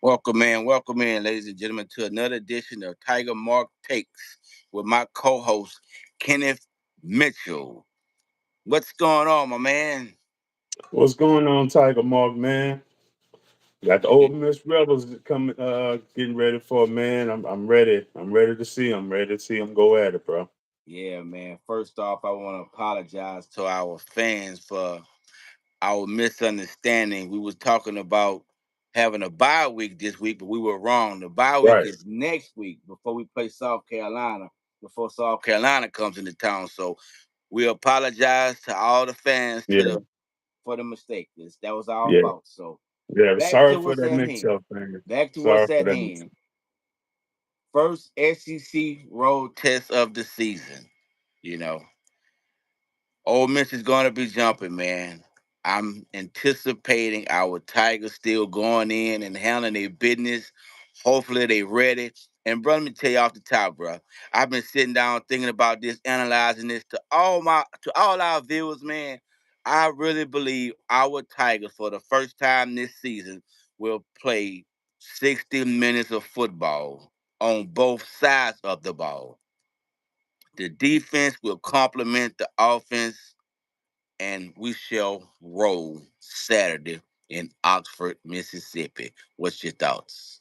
Welcome in, ladies and gentlemen, to another edition of TigerMark Takes with my co-host Kenneth Mitchell. What's going on, my man? What's going on, TigerMark, man? Got the Ole Miss Rebels coming, getting ready for it, man. I'm ready. I'm ready to see them. Ready to see them go at it, bro. Yeah, man. First off, I want to apologize to our fans for our misunderstanding. We was talking about having a bye week this week, but we were wrong. The bye week Right. is next week before we play South Carolina, before South Carolina comes into town. So we apologize to all the fans Yeah. for the mistake. That was our Yeah. fault. So Yeah. back Sorry to for what's that at mix-up, hand. man. Back to Sorry what's for at that mix-up. hand. First SEC road test of the season. You know, Ole Miss is going to be jumping, man. I'm anticipating our Tigers still going in and handling their business. Hopefully they ready. And bro, let me tell you off the top, bro. I've been sitting down thinking about this, analyzing this to all our viewers, man. I really believe our Tigers for the first time this season will play 60 minutes of football on both sides of the ball. The defense will complement the offense and we shall roll Saturday in Oxford, Mississippi. What's your thoughts?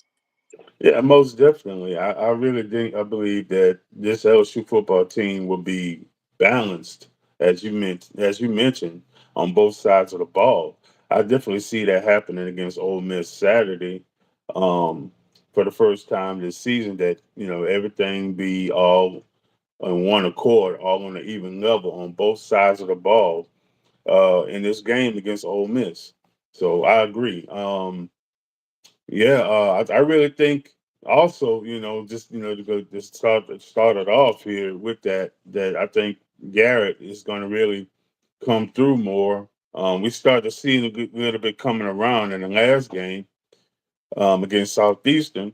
Yeah, most definitely. I really think I believe that this LSU football team will be balanced, as you mentioned, on both sides of the ball. I definitely see that happening against Ole Miss Saturday, um, for the first time this season. That everything be all on one accord, all on an even level on both sides of the ball in this game against Ole Miss. So I agree. Yeah, I really think also, just to go just start it off here with that I think Garrett is going to really come through more. We started to see a little bit coming around in the last game against Southeastern.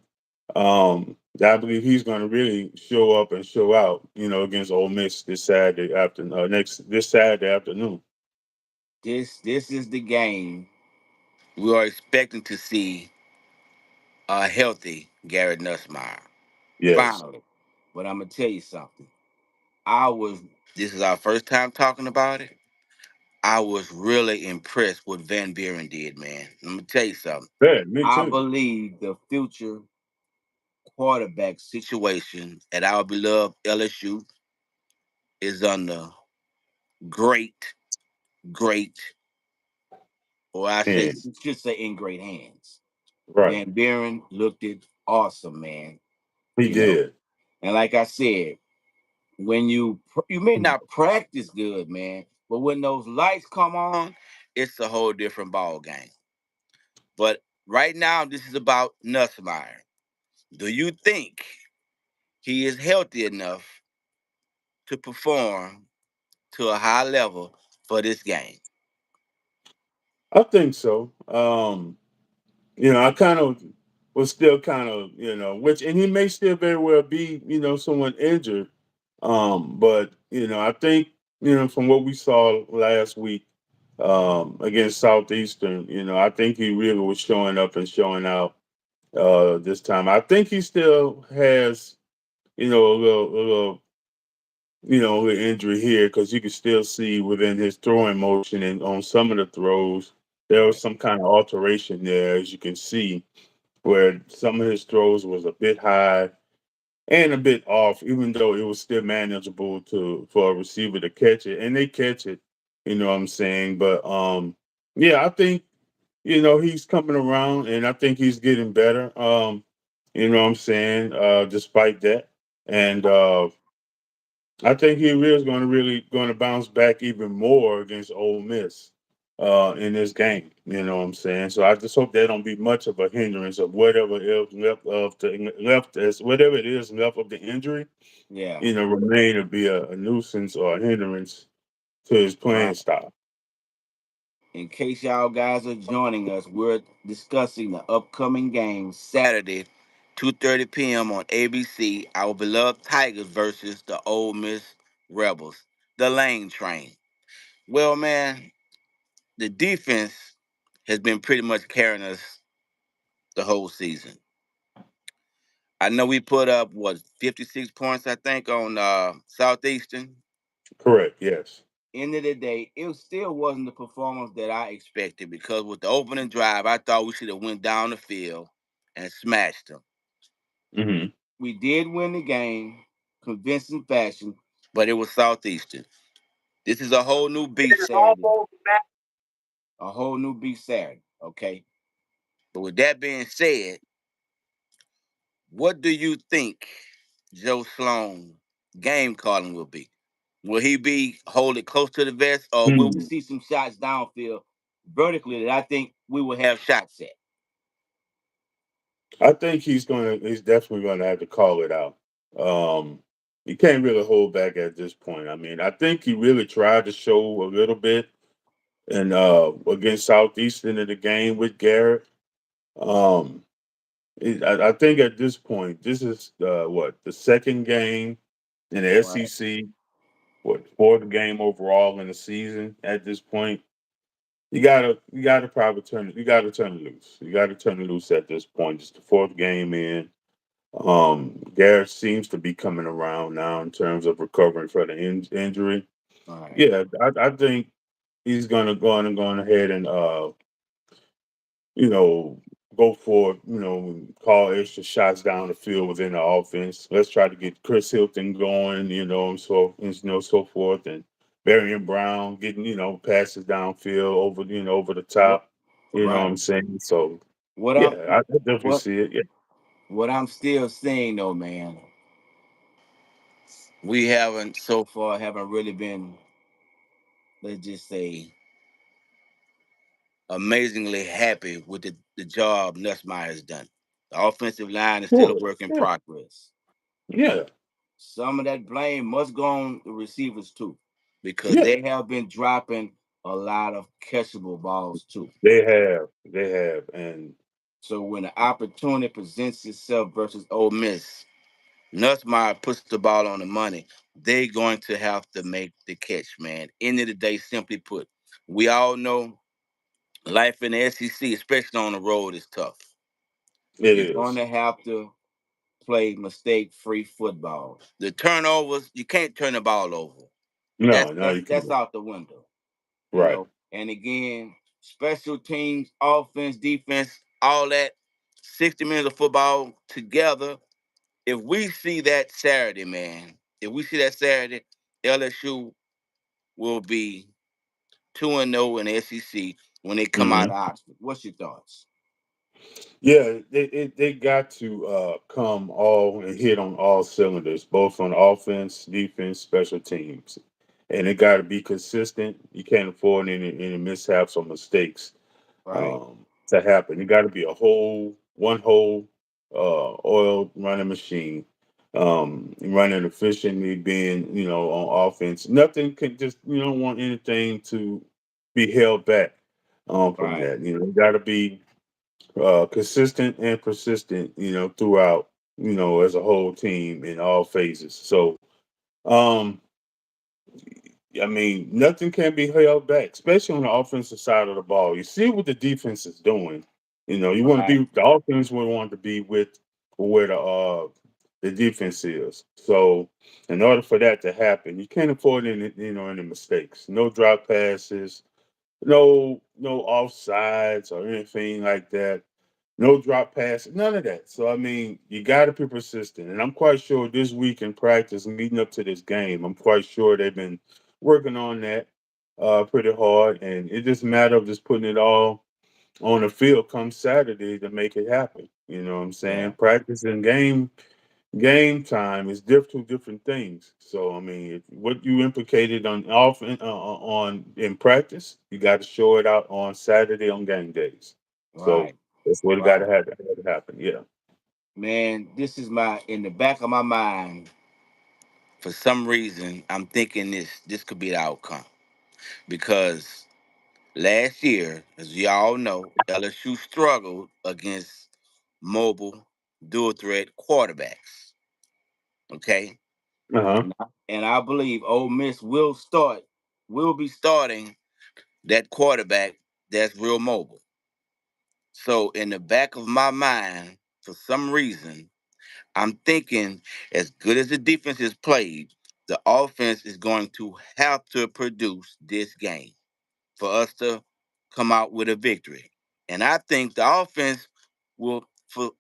I believe he's going to really show up and show out, against Ole Miss this Saturday afternoon, this Saturday afternoon. This is the game we are expecting to see a healthy Garrett Nussmeier. Yes, Finally. But I'm gonna tell you something. I was this is our first time talking about it. I was really impressed what Van Buren did, man. Let me tell you something. yeah, me I too. believe the future quarterback situation at our beloved LSU is under great, great, or I say And should say in great hands. right, Van Buren looked it awesome, man. he You know, did. and like I said, when you may not practice good, man, but when those lights come on, it's a whole different ball game. But right now, this is about Nussmeier. Do you think he is healthy enough to perform to a high level for this game? I think so. I kind of was still kind of, which, and he may still very well be, someone injured. But I think, from what we saw last week against Southeastern, I think he really was showing up and showing out this time. I think he still has, a little injury here because you can still see within his throwing motion and on some of the throws, there was Right. some kind of alteration there, as you can see, where some of his throws was a bit high and a bit off, even though it was still manageable for a receiver to catch it, and they catch it. You know what I'm saying? But yeah, I think he's coming around, and I think he's getting better. You know what I'm saying? Despite that, and I think he really going to bounce back even more against Ole Miss in this game. You know what I'm saying? So I just hope that don't be much of a hindrance of whatever else left as whatever it is left of the injury. Yeah. Remain to be a nuisance or a hindrance to his playing Right. style. In case y'all guys are joining us, we're discussing the upcoming game Saturday, 2:30 p.m. on ABC. Our beloved Tigers versus the Ole Miss Rebels, the Lane Train. Well, man, the defense has been pretty much carrying us the whole season. I know we put up what 56 points, I think, on Southeastern. Correct. Yes. End of the day, it still wasn't the performance that I expected because with the opening drive, I thought we should have went down the field and smashed them. Hmm. We did win the game, convincing fashion, but it was Southeastern. This is a whole new beast Saturday. A whole new beast Saturday. Okay. But with that being said, what do you think Joe Sloan game calling will be? Will he be holding close to the vest, or will we see some shots downfield vertically that I think we will have shots at? I think he's definitely gonna have to call it out. Um, he can't really hold back at this point. I mean, I think he really tried to show a little bit and against Southeastern in the game with Garrett. Um, I think at this point, this is what the second game in the Right, SEC, what fourth game overall in the season. At this point, you gotta probably turn it loose. You gotta turn it loose at this point. It's the fourth game in. Garrett seems to be coming around now in terms of recovering from the injury. right, Yeah, I think he's gonna go on ahead and you know, go for, call extra shots down the field within the offense. Let's try to get Chris Hilton going, so forth, and Marion Brown getting, passes downfield over the what, top. You know what right. I'm saying? So What yeah, I'm I definitely what see it. Yeah. what I'm still saying though, man, we haven't so far haven't really been, let's just say, amazingly happy with the job Nussmeyer has done. The offensive line is still a Sure. work in Yeah. progress. Yeah. Some of that blame must go on the receivers too, because Yeah. they have been dropping a lot of catchable balls too. They have. They have. And So when the opportunity presents itself versus Ole Miss, Nussmeyer puts the ball on the money. They're going to have to make the catch, man. End of the day, simply put, we all know life in the SEC, especially on the road, is tough. it You're going is. to have to play mistake-free football. The turnovers, you can't turn the ball over. No, no, you That's can't. out the window, you Right. know. And again, special teams, offense, defense, all that, 60 minutes of football together. If we see that Saturday, man, if we see that Saturday, LSU will be 2-0 in the SEC when they come out Hmm. of Oxford. What's your thoughts? Yeah, they got to come all and hit on all cylinders, both on offense, defense, special teams, and it got to be consistent. You can't afford any mishaps or mistakes Right, to happen. It got to be one whole oil running machine, running efficiently, being on offense. Nothing can just you don't want anything to be held back from right, that. It got to be consistent and persistent, throughout, as a whole team in all phases. So, um, I mean, nothing can be held back, especially on the offensive side of the ball. You see what the defense is doing. You want to right, be the offense would want to be with where the defense is. So, in order for that to happen, you can't afford any mistakes. No drop passes, no offsides or anything like that. No drop pass, none of that. So I mean, you got to be persistent, and I'm quite sure this week in practice, leading up to this game, I'm quite sure they've been working on that pretty hard, and it's just a matter of just putting it all on the field come Saturday to make it happen. You know what I'm saying? yeah, Practice and game time is two different things. So I mean, what you implicated on in practice, you got to show it out on Saturday on game days. So right, that's what it got to right. happen. Yeah. Man, this is my in the back of my mind. For some reason, I'm thinking this could be the outcome because last year, as y'all know, LSU struggled against mobile dual threat quarterbacks. Okay, Uh huh. and I believe Ole Miss will be starting that quarterback that's real mobile. So in the back of my mind, for some reason, I'm thinking as good as the defense is played, the offense is going to have to produce this game for us to come out with a victory. And I think the offense will, for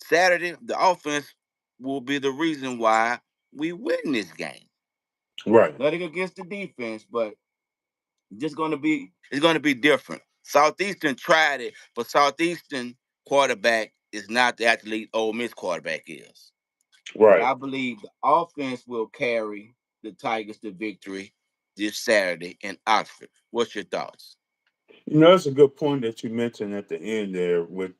Saturday, the offense will be the reason why we win this game. Right, Nothing against the defense, but just going to be it's going to be different. Southeastern tried it, but Southeastern quarterback is not the athlete Ole Miss quarterback is. But right. I believe the offense will carry the Tigers to victory this Saturday in Oxford. What's your thoughts? That's a good point that you mentioned at the end there with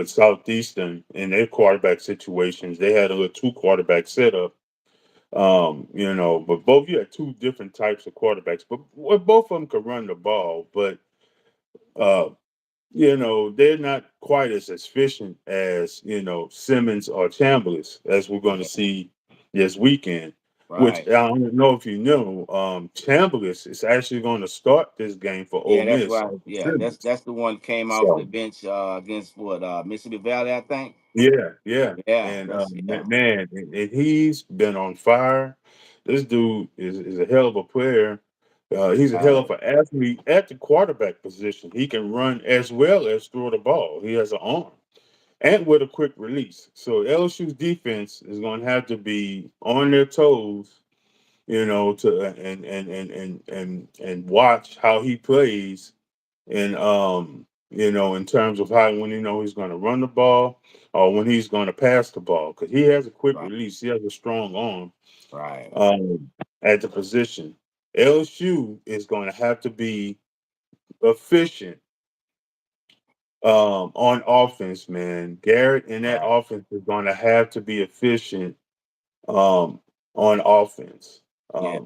Southeastern and their quarterback situations. They had a little two quarterback setup. But both you had two different types of quarterbacks, but both of them could run the ball. But uh, they're not quite as efficient as Simmons or Chambliss, as we're going to Yeah, see this weekend. Which right. I don't know if you know, Chambliss is actually going to start this game for Ole Yeah, that's Miss right. over Yeah, that's Simmons. that's the one came off the So bench against what Mississippi Valley, I think. yeah, yeah, Yeah, and that's yeah. man, and he's been on fire. This dude is a hell of a player. He's a hell Right, of an athlete at the quarterback position. He can run as well as throw the ball. He has an arm and with a quick release. So LSU's defense is going to have to be on their toes, to and watch how he plays, and in terms of how when he's going to run the ball or when he's going to pass the ball, because he has a quick right, release, he has a strong arm right. at the position. LSU is going to have to be efficient on offense, man. Garrett and that Right. offense is going to have to be efficient um, on offense. Yeah,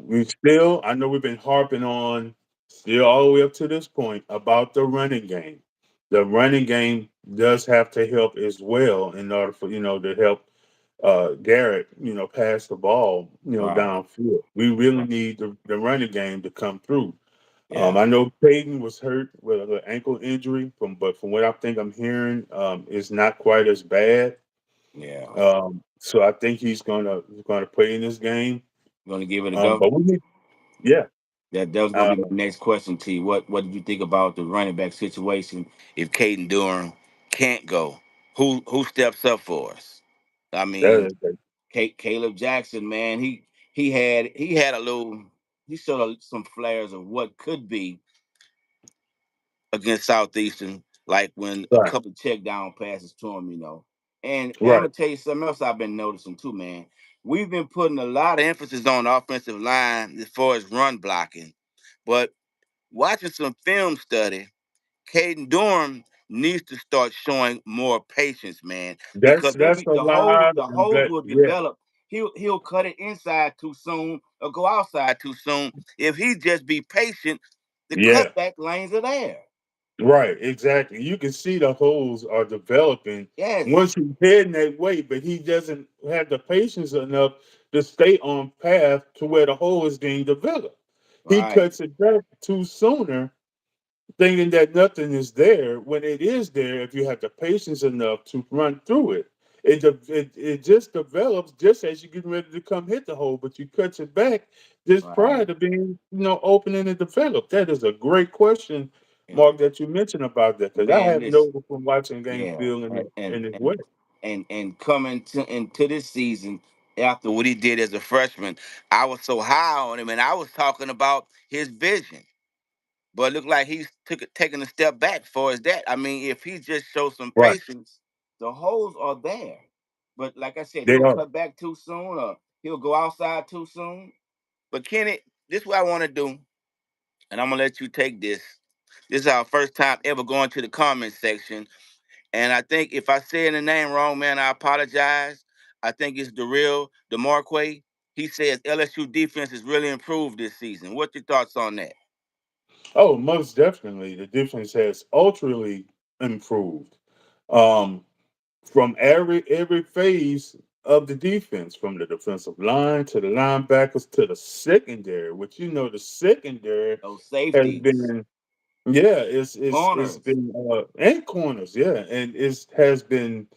I know we've been harping on still all the way up to this point about the running game. The running game does have to help as well in order for to help Garrett pass the ball right. downfield. We really Right. need the running game to come through. Yeah, I know Peyton was hurt with an ankle injury, but from what I think I'm hearing, it's not quite as bad. yeah. So I think he's gonna play in this game. You gonna give it a go? But we need, yeah, That was gonna uh, be my next question to you. What did you think about the running back situation if Caden Durham can't go? Who steps up for us? I mean, that, Caleb Jackson, man, he had a little he showed some flares of what could be against Southeastern, like when a right, couple check down passes to him. And I'm right. gonna tell you something else I've been noticing too, man. We've been putting a lot of emphasis on the offensive line as far as run blocking, but watching some film study, Caden Durham needs to start showing more patience, man, That's because that's a lot the of holes that. will Yeah, develop. He'll cut it inside too soon or go outside too soon. If he just be patient, the yeah. cutback lanes are there. Right, exactly. You can see the holes are developing Yes, once he's heading that way, but he doesn't have the patience enough to stay on path to where the hole is being developed. He right, cuts it back too sooner, thinking that nothing is there when it is there if you have the patience enough to run through it. It just develops just as you're getting ready to come hit the hole, but you cut it back just prior right. to being, opening and developed. That is a great question, Yeah. Mark, that you mentioned about that, because I Man, have listen, no from watching game yeah, feel and and in this way. and and coming into this season after what he did as a freshman, I was so high on him, and I was talking about his vision. But it looked like he's taking a step back for his that. I mean, if he just shows some Right. patience, the holes are there. But like I said, They he'll are. cut back too soon or he'll go outside too soon. But Kenny, this is what I want to do, and I'm gonna let you take this. This is our first time ever going to the comment section. And I think if I say the name wrong, man, I apologize. I think it's the real DeMarque. He says LSU defense has really improved this season. What's your thoughts on that? Oh, most definitely. The defense has ultrally improved. Um, from every phase of the defense, from the defensive line to the linebackers to the secondary, which the secondary Those has safeties. been. Yeah, it's Corners. been and corners, yeah, and it has been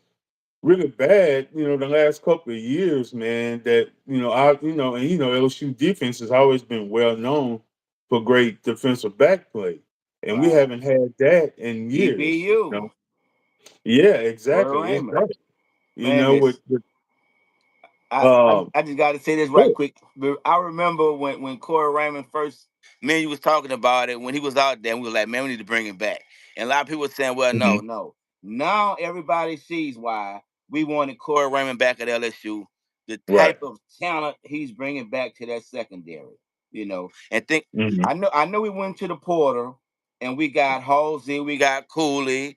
really bad, the last couple of years, man. That LSU defense has always been well known for great defensive back play, and we Right. haven't had that in years. EBU. Yeah, Corey exactly. It's Raymond. right. Man, With I, I, um, I just got to say this right cool. quick. I remember when Corey Raymond first, me and you was talking about it when he was out there, and we were like, man, we need to bring him back. And a lot of people were saying, well, no, Mhm. no. Now everybody sees why we wanted Corey Raymond back at LSU, the Right. type of talent he's bringing back to that secondary, And think, Hmm. I know we went to the portal and we got Halsey, we got Cooley,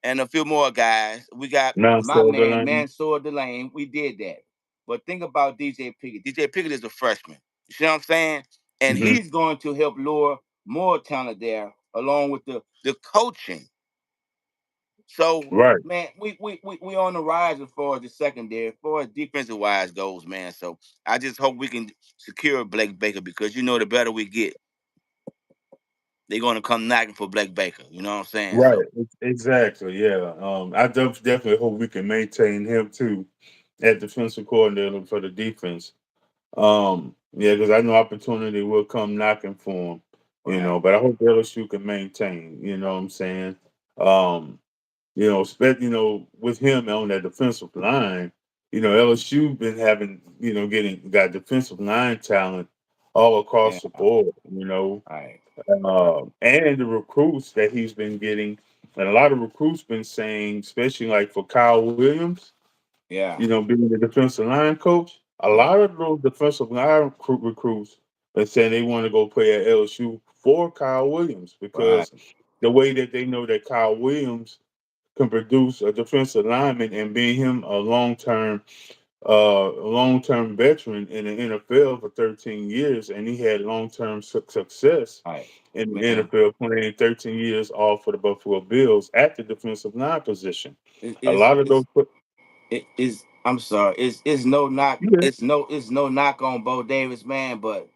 and a few more guys. We got Now, my so the man, line. Mansour Delane. We did that. But think about DJ Pickett. DJ Pickett is a freshman. You see what I'm saying? And Hmm. he's going to help lure more talent there, along with the coaching. So, Right. man, we on the rise as far as the secondary, as far as defensive wise goes, man. So I just hope we can secure Blake Baker because the better we get, they're gonna come knocking for Blake Baker. You know what I'm saying? Right. So Exactly. Yeah. I definitely hope we can maintain him too at defensive coordinator for the defense. Yeah, because I know opportunity will come knocking for him, right, but I hope LSU can maintain, what I'm saying? Um, with him on that defensive line, LSU been having, got defensive line talent all yeah, across the board, right, and the recruits that he's been getting, and a lot of recruits been saying, especially like for Kyle Williams, yeah, being the defensive line coach, a yeah, lot of those defensive line recruits are saying they want to go play at LSU for Kyle Williams right, because the way that they know that Kyle Williams can produce a defensive lineman and being him a long-term veteran in the NFL for 13 years, and he had long-term success right, in the man. NFL, playing 13 years all for the Buffalo Bills at the defensive line position. It A is lot of those, it is. I'm sorry. It's no knock. yeah, It's no knock on Bo Davis, man. But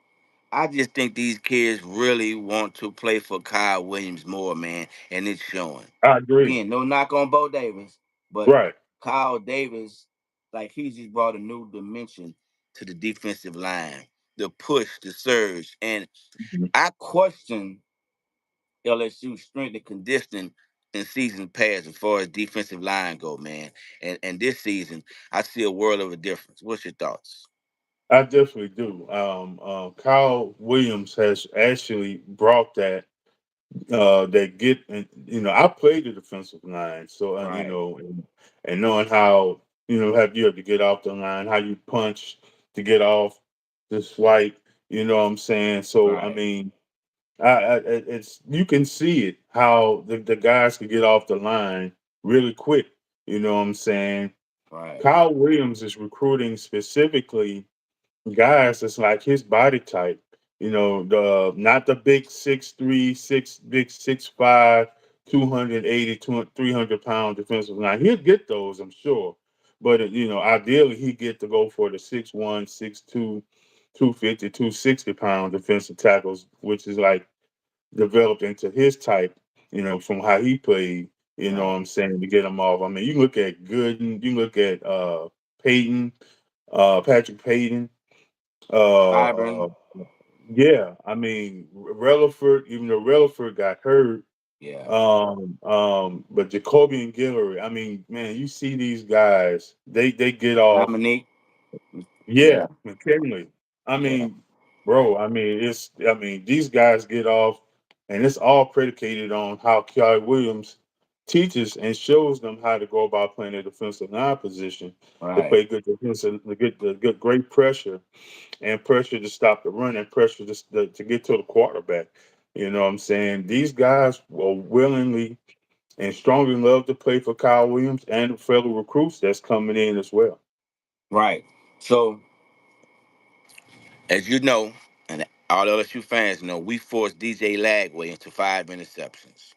I just think these kids really want to play for Kyle Williams more, man, and it's showing. I agree. Again, no knock on Bo Davis, but Right. Kyle Davis, like he's just brought a new dimension to the defensive line, the push, the surge, and Mhm. I question LSU strength and conditioning in season past as far as defensive line go, man. And this season, I see a world of a difference. What's your thoughts? I definitely do. Kyle Williams has actually brought that get and I played the defensive line, so Right, and knowing how have you have to get off the line, how you punch to get off the swipe, what I'm saying. So I right, mean, it's you can see it how the guys can get off the line really quick. You know what I'm saying. right, Kyle Williams is recruiting specifically guys that's like his body type. The not the big 6'3", big 6'5", 280, 300 pound defensive line. He'll get those, I'm sure. But ideally he get to go for the 6'1", 6'2", 250, 260 pound defensive tackles, which is like developed into his type, from how he played, what right. I'm saying, to get him off. I mean, you look at Gooden, you look at Peyton, Patrick Payton, uh, uh, Hybrid, yeah, I mean Relaford, even though Relaford got hurt, yeah. but Jacoby and Guillory, I mean, man, you see these guys, they get off, Dominique, yeah, yeah, McKinley. I yeah, mean, bro, I mean, these guys get off, and it's all predicated on how Kelly Williams teaches and shows them how to go about playing a defensive line position to right, play good defensive, to get the good great pressure and pressure to stop the run and pressure to get to the quarterback. You know what I'm saying? These guys will willingly and strongly love to play for Kyle Williams and the fellow recruits that's coming in as well. right. So, as you know, and all LSU fans know, we forced DJ Lagway into 5 interceptions.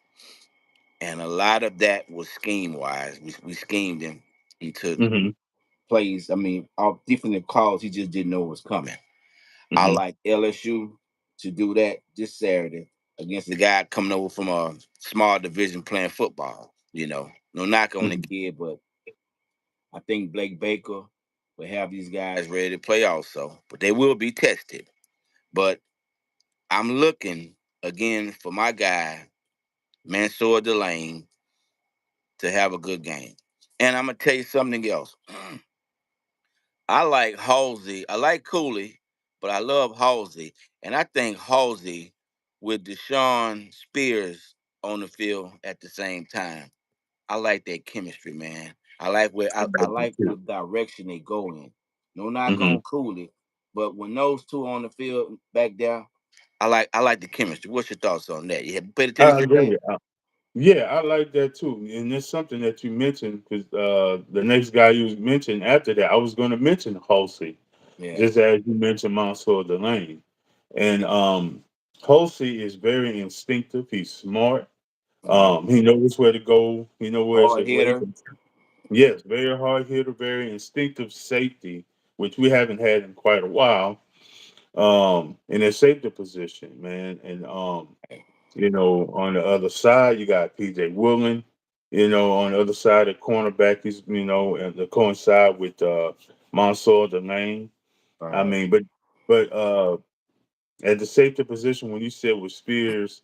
And a lot of that was scheme wise. We schemed him into Hmm. plays. I mean, all defensive calls he just didn't know was coming. I Hmm. like LSU to do that this Saturday against the guy coming over from a small division playing football. No knock on the Mhm. kid, but I think Blake Baker will have these guys ready to play also. But they will be tested. But I'm looking again for my guy, Mansour Delane, to have a good game. And I'm gonna tell you something else. I like Halsey. I like Cooley, but I love Halsey. And I think Halsey with Deshaun Spears on the field at the same time. I like that chemistry, man. I like where I like the direction they go in. No knock Mhm. on Cooley, but when those two on the field back there, I like the chemistry. What's your thoughts on that? You have paid I attention to that? agree. Yeah, I like that too. And it's something that you mentioned because the next guy you mentioned after that, I was going to mention Halsey, Yeah. just as you mentioned Mansour Delane. And Halsey is very instinctive. He's smart. Right. He knows where to go. He knows Hard where he hitter. can. Yes, very hard hitter, very instinctive safety, which we haven't had in quite a while. In a safety position, man. And on the other side, you got PJ Woolen. On the other side, the cornerback is, and the coincide with Mansour Delane. I Right. mean, but at the safety position, when you said with Spears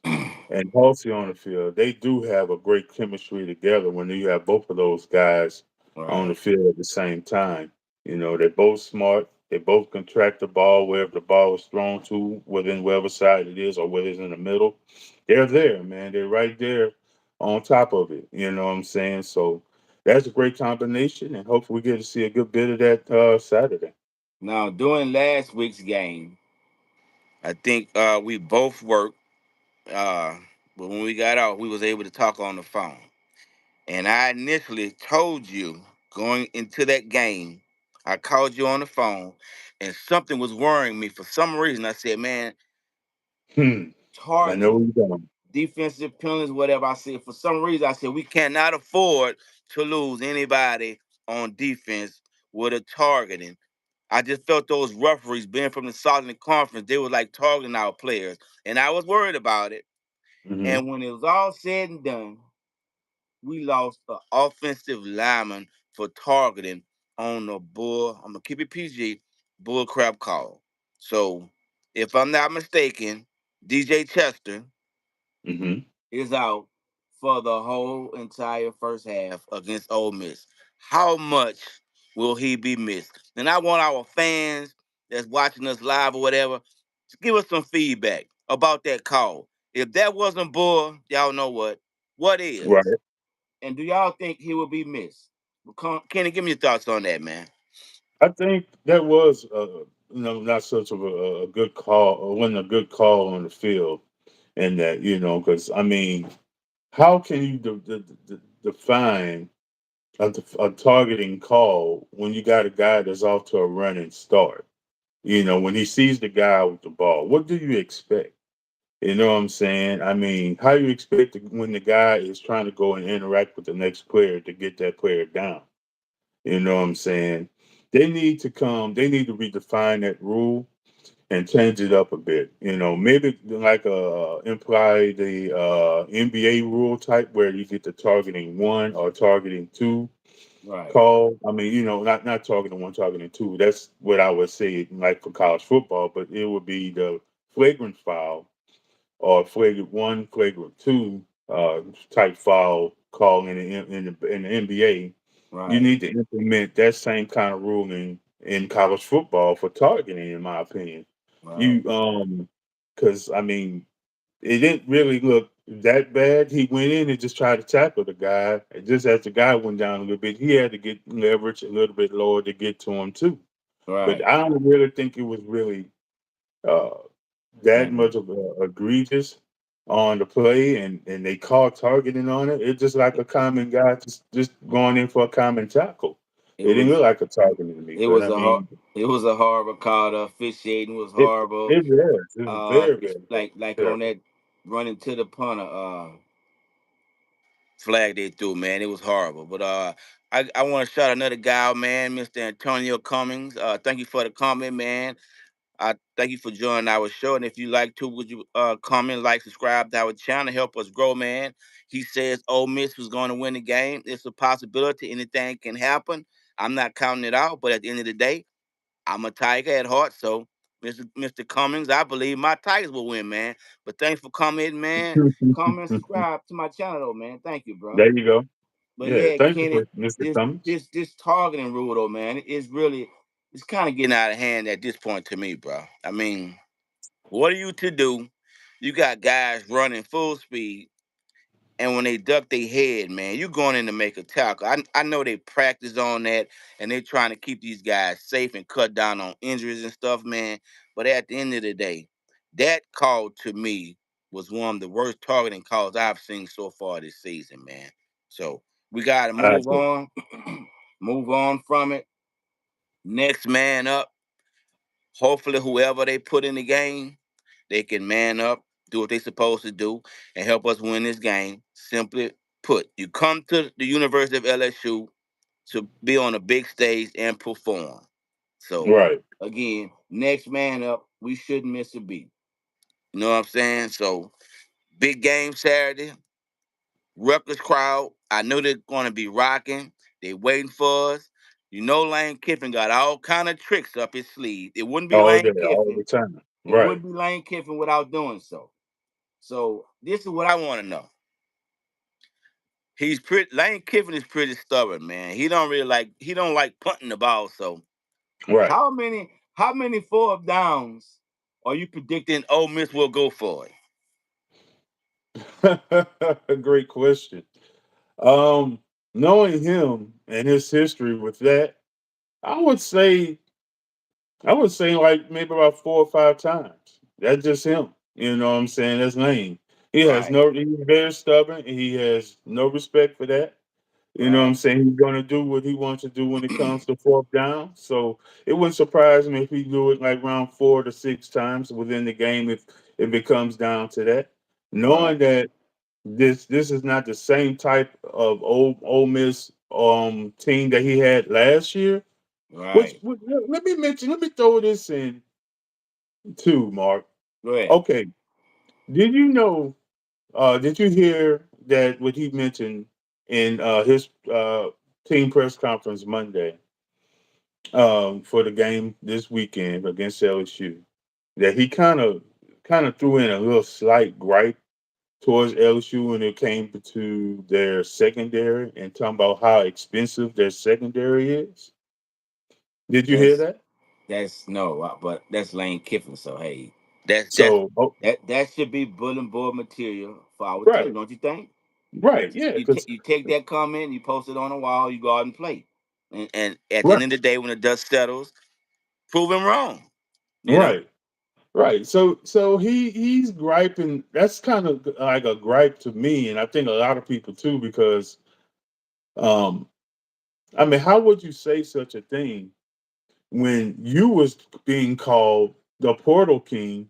and Halsey on the field, they do have a great chemistry together when you have both of those guys on the Right. field at the same time. They're both smart. They both can track the ball wherever the ball is thrown to, within whatever side it is or whether it's in the middle. They're there, man. They're right there on top of it. You know what I'm saying? So that's a great combination, and hopefully we get to see a good bit of that Saturday. Now, during last week's game, I think we both worked. Uh, but when we got out, we was able to talk on the phone. And I initially told you going into that game, I called you on the phone, and something was worrying me for some reason. I said, "Man, Hmm. I know where targeting, you're going. defensive penalties, whatever." I said, for some reason, I said we cannot afford to lose anybody on defense with a targeting. I just felt those referees being from the Southern Conference, they were like targeting our players, and I was worried about it. Hmm. And when it was all said and done, we lost the offensive lineman for targeting on the bull. I'm gonna keep it PG, bull crap call. So, if I'm not mistaken, DJ Chester Hmm. is out for the whole entire first half against Ole Miss. How much will he be missed? And I want our fans that's watching us live or whatever to give us some feedback about that call. If that wasn't bull, y'all know what? What is? Right. And do y'all think he will be missed? Kenny, give me your thoughts on that, man. I think that was, not such of a good call, or wasn't a good call on the field, and that because I mean, how can you define a targeting call when you got a guy that's off to a running start? When he sees the guy with the ball, what do you expect? You know what I'm saying? I mean, how you expect when the guy is trying to go and interact with the next player to get that player down? You know what I'm saying? They need to redefine that rule and change it up a bit. Maybe like imply the NBA rule type where you get the targeting one or targeting two Right, call. I mean, not targeting one, targeting two. That's what I would say, like for college football, but it would be the flagrant foul or flagrant one, flagrant two type foul call in the NBA. You right, need to implement that same kind of ruling in college football for targeting, in my opinion. right, Because I mean, it didn't really look that bad. He went in and just tried to tackle the guy. And just as the guy went down a little bit, he had to get leverage a little bit lower to get to him too. But right. I don't really think it was really uh, that Man, much of a egregious on the play, and they called targeting on it. It's just like a common guy just going in for a common tackle. it It didn't was look like a targeting to me, it but was I a hor- mean, it was a horrible call. The officiating was it horrible. it was very It's very like on terrible. that running to the punter flag they threw, man. It was horrible. But I want to shout another guy out, man, Mr. Antonio Cummings. Thank you for the comment, man. I thank you for joining our show. And if you like to, would you comment, like, subscribe to our channel, help us grow, man. He says Ole Miss was going to win the game. It's a possibility. Anything can happen. I'm not counting it out, but at the end of the day, I'm a Tiger at heart. So, Mr. Cummings, I believe my Tigers will win, man. But thanks for coming, man. Comment, subscribe to my channel, though, man. Thank you, bro. There you go. But Yeah, yeah, thank you Kenneth, for Mr. this Cummings. this this targeting rule though, man, it's really it's kind of getting out of hand at this point to me, bro. I mean, what are you to do? You got guys running full speed, and when they duck their head, man, you going in to make a tackle. I know they practice on that, and they're trying to keep these guys safe and cut down on injuries and stuff, man. But at the end of the day, that call to me was one of the worst targeting calls I've seen so far this season, man. So we got to I move on, move on from it. Next man up. Hopefully, whoever they put in the game, they can man up, do what they're supposed to do, and help us win this game. Simply put, you come to the University of LSU to be on a big stage and perform. So, right. again, next man up, we shouldn't miss a beat. You know what I'm saying? So, big game Saturday, Rutgers crowd. I know they're going to be rocking. They waiting for us. You know Lane Kiffin got all kind of tricks up his sleeve. It wouldn't be All Lane day, all the Kiffin. time. It Right. wouldn't be Lane Kiffin without doing so. So this is what I want to know. He's pretty Lane Kiffin is pretty stubborn, man. He don't like punting the ball. So Right. how many fourth downs are you predicting Ole Miss will go for it? Great question. Um, Knowing him and his history with that, I would say I would say like maybe about 4 or 5 times. That's just him. You know what I'm saying? That's Lane. Right, He's very stubborn and he has no respect for that. You know what I'm right, saying? He's gonna do what he wants to do when it comes to fourth down. So it wouldn't surprise me if he do it like around 4 to 6 times within the game if it comes down to that. Knowing right, that this is not the same type of old Ole Miss team that he had last year. right. Let me mention, let me throw this in too, Mark. Go ahead. Okay, did you know? Did you hear that what he mentioned in his team press conference Monday for the game this weekend against LSU? That he kind of threw in a little slight gripe towards LSU when it came to their secondary and talking about how expensive their secondary is. Did you hear That's that? that's no, but that's Lane Kiffin. So hey, that's that's So, oh, that should be bulletin board material for our team, right, don't you think? right, yeah, You take that comment, you post it on the wall, you go out and play. And at the right, end of the day, when the dust settles, prove him wrong. You know, right. Right. So he's griping. That's kind of like a gripe to me, and I think a lot of people too, because um I mean, how would you say such a thing when you was being called the Portal King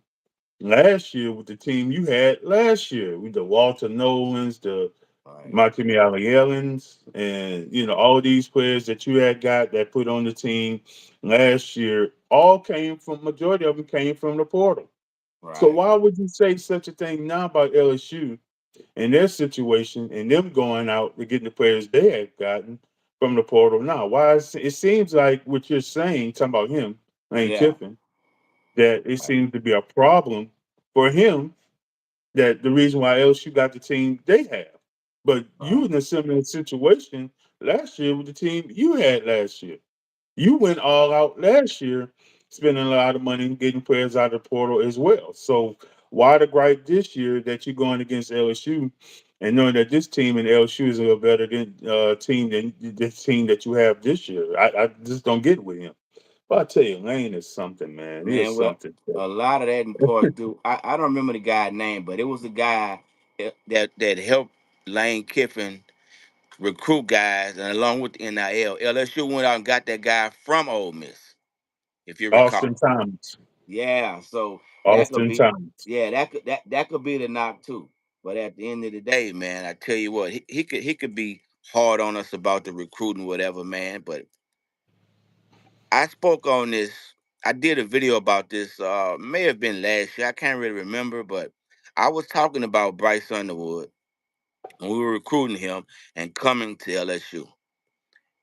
last year with the team you had last year with the Walter Nolans, the right, Matimi Allens, and all these players that you had got that put on the team last year, all came from majority of them came from the portal. So right, why would you say such a thing now about LSU and their situation and them going out to get the players they had gotten from the portal now? It seems like what you're saying, talking about him, Lane yeah, Kiffin, that it right, seems to be a problem for him that the reason why LSU got the team they have. But you right, in a similar situation last year with the team you had last year. You went all out last year, spending a lot of money getting players out of the portal as well. So why the gripe this year that you're going against LSU and knowing that this team and LSU is a little better team than this team that you have this year? I just don't get with him. But I tell you, Lane is something, man. He is man. Well, something. a lot of that in part through. I don't remember the guy's name, but it was a guy that helped Lane Kiffin recruit guys, and along with the NIL, LSU went out and got that guy from Ole Miss, if you Austin recall. Thomas. Yeah, so that could Austin be, Thomas. yeah, that could be the knock too. But at the end of the day, man, I tell you what, he could be hard on us about the recruiting, whatever, man. But I spoke on this. I did a video about this. May have been last year. I can't really remember, but I was talking about Bryce Underwood when we were recruiting him and coming to LSU.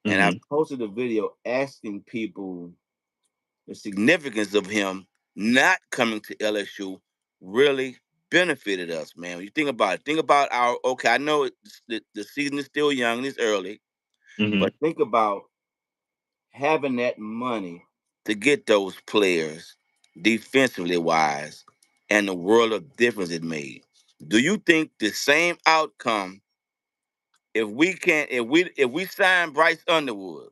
And I Hmm. posted a video asking people the significance of him not coming to LSU really benefited us, man. When you think about it, think about our okay. I know the season is still young and it's early, Hmm. but think about having that money to get those players defensively wise and the world of difference it made. Do you think the same outcome if we sign Bryce Underwood,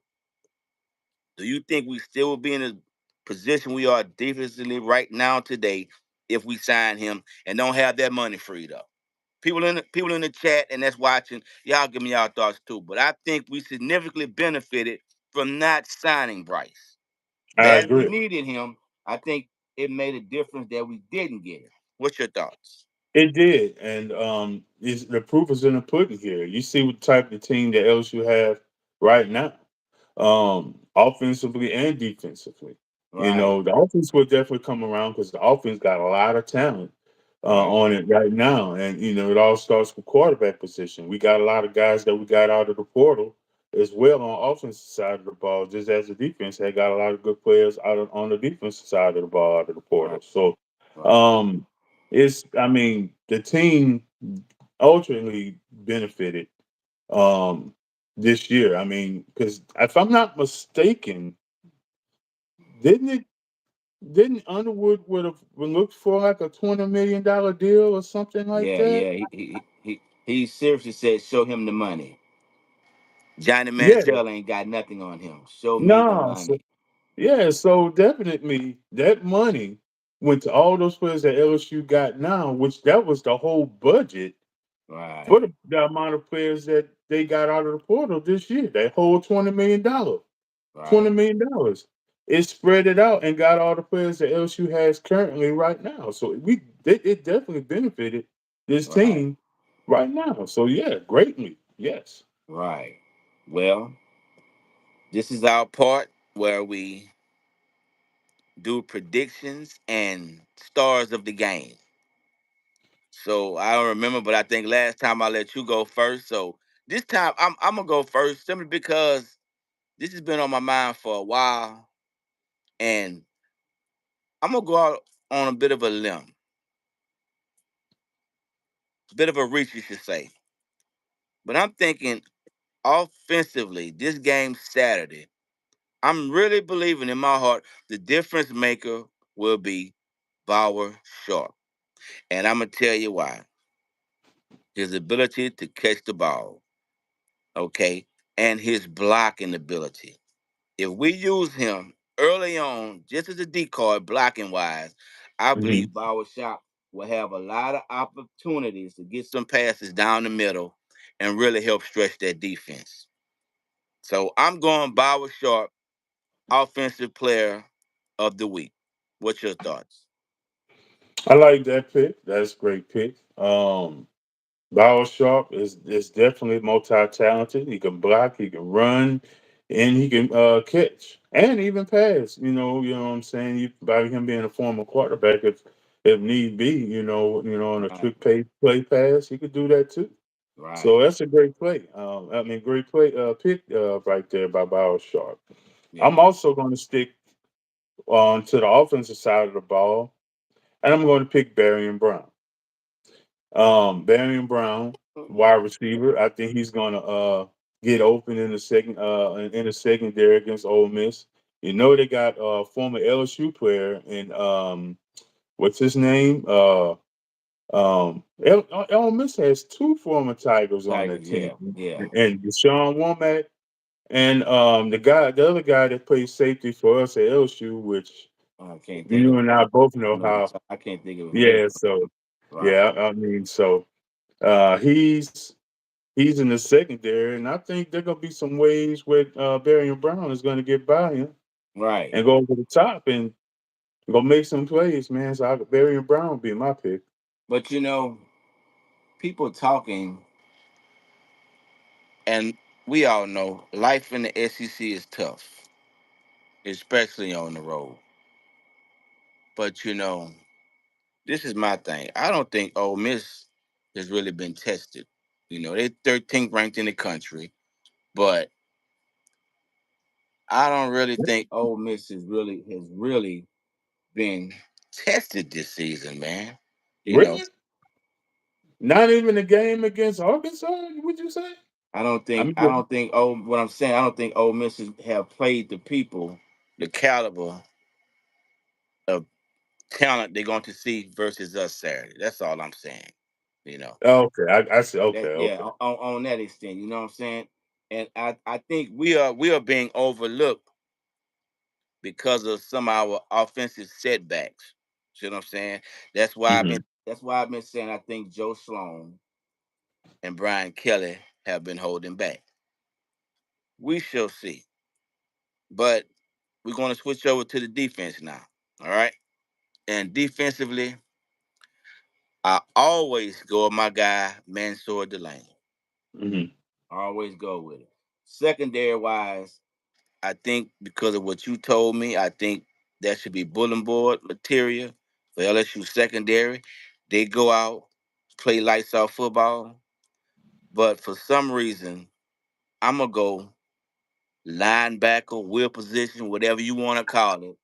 do you think we still will be in the position we are defensively right now today if we sign him and don't have that money freed up? People in the chat and that's watching, y'all give me y'all thoughts too. But I think we significantly benefited from not signing Bryce. I Bad we agree. needed him. I think it made a difference that we didn't get him. What's your thoughts? It did, and the proof is in the pudding here. You see what type of team that LSU have right now, offensively and defensively. You Right, know, the offense will definitely come around because the offense got a lot of talent right, on it right now, and you know it all starts with quarterback position. We got a lot of guys that we got out of the portal as well on offensive side of the ball, just as the defense had got a lot of good players on the defensive side of the ball out of the right, portal. So. right. Um, I mean, the team ultimately benefited um, this year. I mean, because if I'm not mistaken, didn't it? Didn't Underwood would have looked for like a $20 million deal or something like Yeah, that? yeah. He seriously said, "Show him the money." Johnny Yeah, Manziel ain't got nothing on him. Show me the no, money. so definitely that money went to all those players that LSU got now, which that was the whole budget for Right, the amount of players that they got out of the portal this year. That whole $20 million, twenty right, million dollars. It spread it out and got all the players that LSU has currently right now. So it definitely benefited this right, team right now. So yeah, greatly. Yes. right. Well, this is our part where we do predictions and stars of the game. So I don't remember, but I think last time I let you go first. So this time I'm gonna go first simply because this has been on my mind for a while, and I'm gonna go out on a bit of a limb, bit of a reach, you should say. But I'm thinking offensively, this game Saturday, I'm really believing in my heart the difference maker will be Bauer Sharp. And I'm going to tell you why. His ability to catch the ball, okay, and his blocking ability. If we use him early on, just as a decoy, blocking wise, I Hmm. believe Bauer Sharp will have a lot of opportunities to get some passes down the middle and really help stretch that defense. So I'm going Bauer Sharp, offensive player of the week. What's your thoughts? I like that pick. That's a great pick. Bauer Sharp is definitely multi-talented. He can block, he can run, and he can catch and even pass. You know what I'm saying. By him being a former quarterback, if need be, on a Right, trick play pass, he could do that too. So right. that's a great play. I mean, great play pick right there by Bauer Sharp. I'm Yeah. also going to stick on to the offensive side of the ball, and I'm going to pick Barry and Brown. Barry Brown, wide receiver. I think he's gonna get open in the secondary against Ole Miss. You know they got former LSU player and what's his name? Ole Miss has two former Tigers on their Tigers, team, yeah, yeah. and Deshaun Womack and the other guy that plays safety for us at LSU, which I can't think you of and I both know it. how. I can't think of his name. Yeah, so Right. yeah, I mean, so he's in the secondary, and I think there gonna be some ways where Barry and Brown is gonna get by him Right. and go over the top and go make some plays, man. So Barry and Brown would be my pick. But people talking, and we all know life in the SEC is tough, especially on the road. But this is my thing. I don't think Ole Miss has really been tested. They're 13th ranked in the country, but I don't really think Ole Miss has really been tested this season, man. You know, Really? Not even a game against Arkansas, would you say? I don't I think mean, I don't think what I'm saying, I don't think Ole Miss have played the people, the caliber of talent they're going to see versus us Saturday. That's all I'm saying. You know. okay, I see. Okay, That yeah, okay. on that extent, you know what I'm saying? And I think we are being overlooked because of some of our offensive setbacks. See what I'm saying? That's why I've Hmm. been that's why I've been saying I think Joe Sloan and Brian Kelly have been holding back. We shall see. But we're going to switch over to the defense now. All right. And defensively, I always go with my guy, Mansour Delaney. Hmm. I always go with it. Secondary wise, I think because of what you told me, I think that should be bulletin board material for LSU secondary. They go out, play lights out football, but for some reason, I'm gonna go linebacker, wheel position, whatever you want to call it.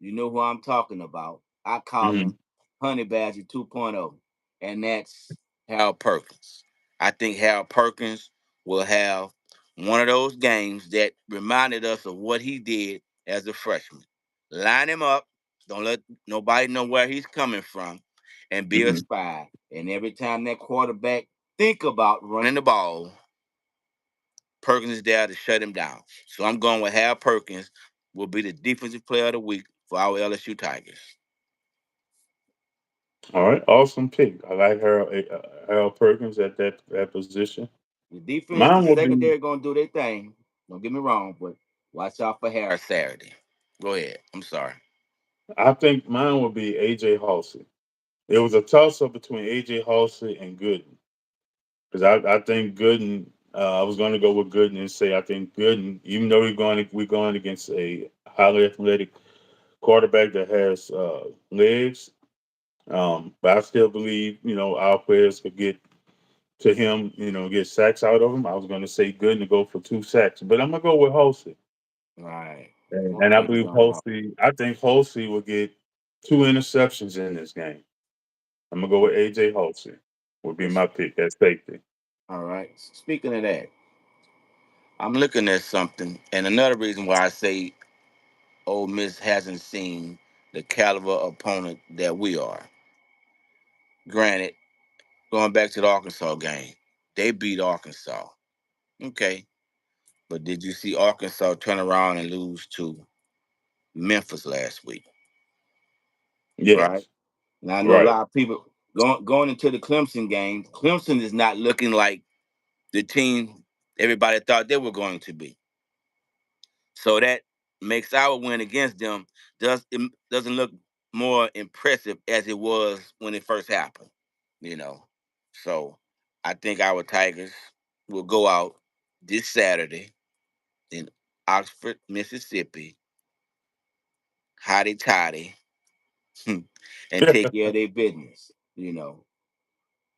You know who I'm talking about. I call Hmm. him Honey Badger 2.0, and that's Harold Perkins. I think Harold Perkins will have one of those games that reminded us of what he did as a freshman. Line him up, don't let nobody know where he's coming from, and be a Hmm. spy. And every time that quarterback think about running the ball, Perkins is there to shut him down. So I'm going with Hal Perkins will be the defensive player of the week for our LSU Tigers. All right, awesome pick. I like Harold Perkins at that position. The defense, the Mine will be. secondary gonna do their thing. Don't get me wrong, but watch out for Harris Saturday. Go ahead. I'm sorry. I think mine will be AJ Halsey. It was a toss up between AJ Halsey and Gooden because I think Gooden. I was going to go with Gooden and say I think Gooden, even though we're going against a highly athletic quarterback that has legs, but I still believe our players could get to him, get sacks out of him. I was going to say Gooden to go for 2 sacks, but I'm gonna go with Halsey. Right. And I Okay, you believe going home. Halsey. I think Halsey will get 2 interceptions in this game. I'm gonna go with AJ Halsey. Would be Let's- my pick at safety. All right. Speaking of that, I'm looking at something, and another reason why I say Ole Miss hasn't seen the caliber opponent that we are. Granted, going back to the Arkansas game, they beat Arkansas. Okay. But did you see Arkansas turn around and lose to Memphis last week? Right? Yes, Now I know a right. lot of people going into the Clemson game. Clemson is not looking like the team everybody thought they were going to be. So that makes our win against them doesn't look more impressive as it was when it first happened. You know, so I think our Tigers will go out this Saturday in Oxford, Mississippi, hotty toddy, and take care of their business.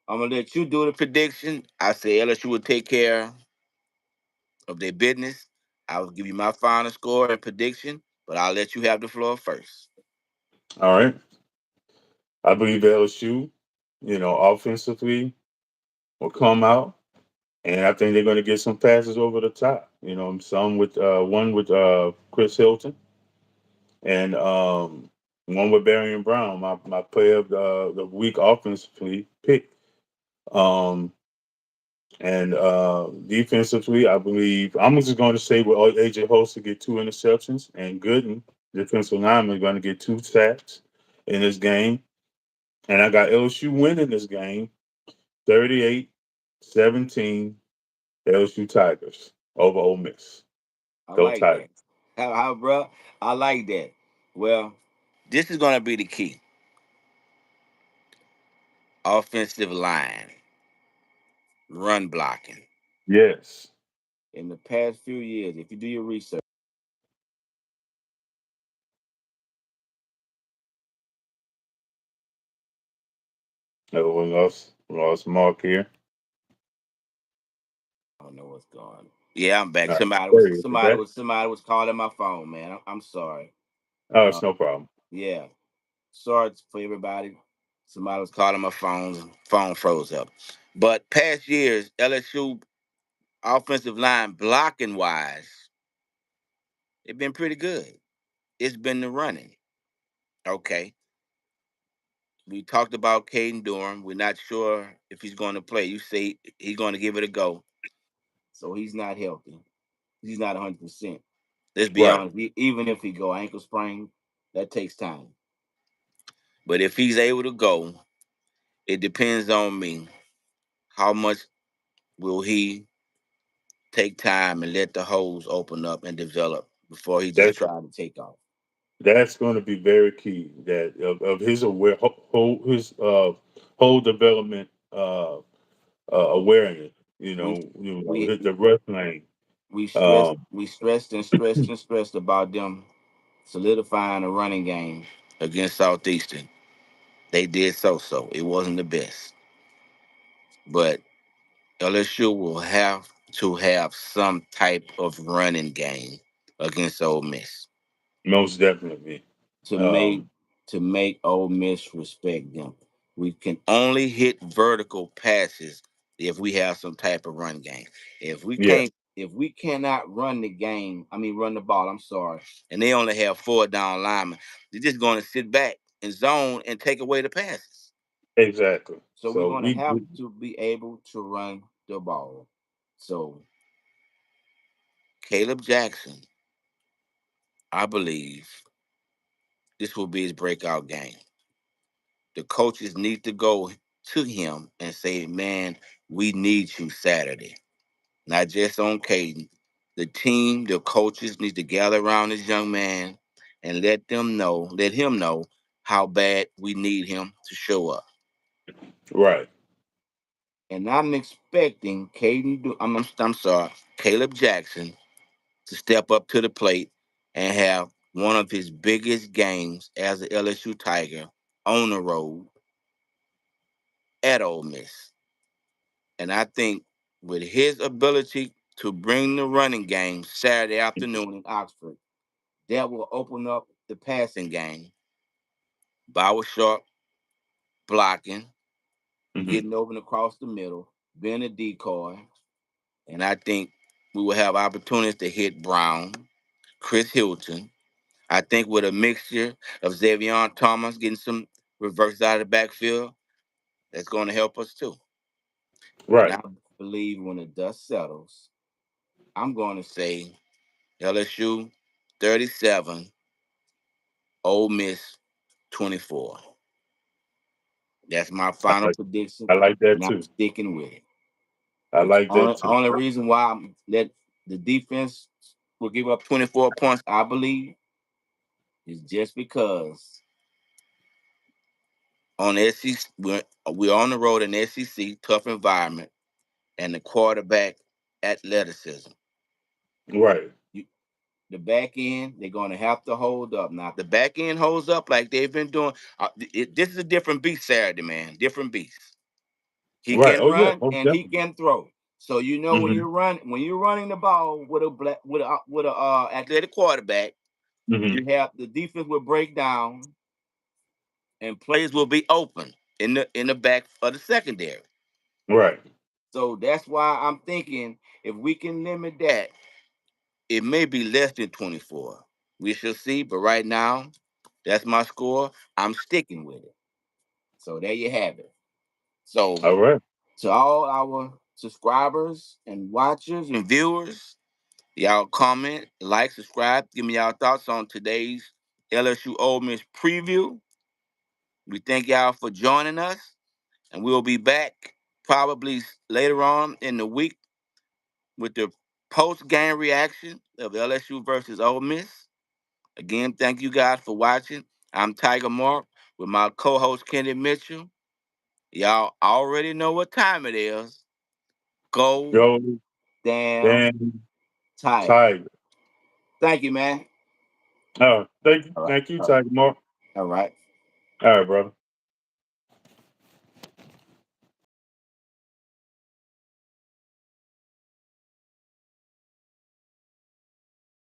I'm gonna let you do the prediction. I say LSU will take care of their business. I will give you my final score and prediction, but I'll let you have the floor first. All right. I believe LSU, offensively will come out, and I think they're going to get some passes over the top. Some with one with Chris Hilton, and one with Barry and Brown. My player of the week offensively pick. Um, And defensively, I believe I'm just going to say with AJ Host to get 2 interceptions, and Gooden, defensive lineman, is going to get 2 sacks in this game. And I got LSU winning this game 38-17, LSU Tigers over Ole Miss. I Go like that. Tigers. How, bro? I like that. Well, this is gonna be the key. Offensive line, run blocking. Yes. In the past few years, if you do your research, We lost Mark here. I don't know what's going on. Yeah, I'm back. All right, there he is. You back? Somebody was calling my phone, man. I'm sorry. Oh, Uh, it's no problem. yeah, sorry for everybody. Somebody was calling my phone. Phone froze up. But past years, LSU offensive line blocking wise, it's been pretty good. It's been the running. Okay. We talked about Caden Durham. We're not sure if he's going to play. You say he's going to give it a go. So he's not healthy. He's not 100%. Let's be Right. honest. Even if he go ankle sprain, that takes time. But if he's able to go, it depends on me. How much will he take time and let the holes open up and develop before he just That's try to take off? that's going to be very key. That of his his whole development awareness. We we Hit the rush lane. we stressed and stressed and stressed about them solidifying a running game against Southeastern. They did so. It wasn't the best. But LSU will have to have some type of running game against Ole Miss Most definitely. to make Um, Ole Miss respect them. We can only hit vertical passes if we have some type of run game. yeah, If we cannot run the game, I mean run the ball, I'm sorry, and they only have 4 down linemen, they're just gonna sit back and zone and take away the passes. exactly. So we're So gonna have to be able to run the ball. So Caleb Jackson, I believe this will be his breakout game. The coaches need to go to him and say, man, we need you Saturday. Not just on Caden. The team, the coaches need to gather around this young man and let him know how bad we need him to show up. right. And I'm expecting I'm sorry, Caleb Jackson to step up to the plate and have one of his biggest games as an LSU Tiger on the road at Ole Miss. And I think with his ability to bring the running game Saturday afternoon in Oxford, that will open up the passing game. Bauer Sharp blocking, Hmm. getting open across the middle, being a decoy. And I think we will have opportunities to hit Brown, Chris Hilton. I think with a mixture of Xavier Thomas getting some reverses out of the backfield, that's going to help us too. And I Right. believe when the dust settles, I'm going to say LSU 37, Ole Miss 24. That's my I final like prediction, I like that and I'm too. sticking with it. I Which like that too. only reason why that the defense will give up 24 points, I believe, is just because on SEC we're on the road in SEC, tough environment, and the quarterback athleticism. Right. You, the back end, they're going to have to hold up. Now, if the back end holds up like they've been doing, this is a different beast Saturday, man. Different beast. He Right. can Oh yeah. run Most and he definitely. can throw. So Hmm. when you're running the ball with a athletic quarterback, Hmm. you have the defense will break down and plays will be open in the back of the secondary. Right. So that's why I'm thinking if we can limit that, it may be less than 24. We shall see. But right now, that's my score. I'm sticking with it. So there you have it. So All right. to all our subscribers and watchers and viewers, y'all comment, like, subscribe, give me y'all thoughts on today's LSU Ole Miss preview. We thank y'all for joining us, and we'll be back probably later on in the week with the post-game reaction of LSU versus Ole Miss. Again, thank you guys for watching. I'm Tiger Mark with my co-host Kenneth Mitchell. Y'all already know what time it is. Go Go damn Dan Tiger. Tiger. Thank you, man. Oh, thank you. All right. Thank you, All right. Tiger Mark. All right. All right, brother.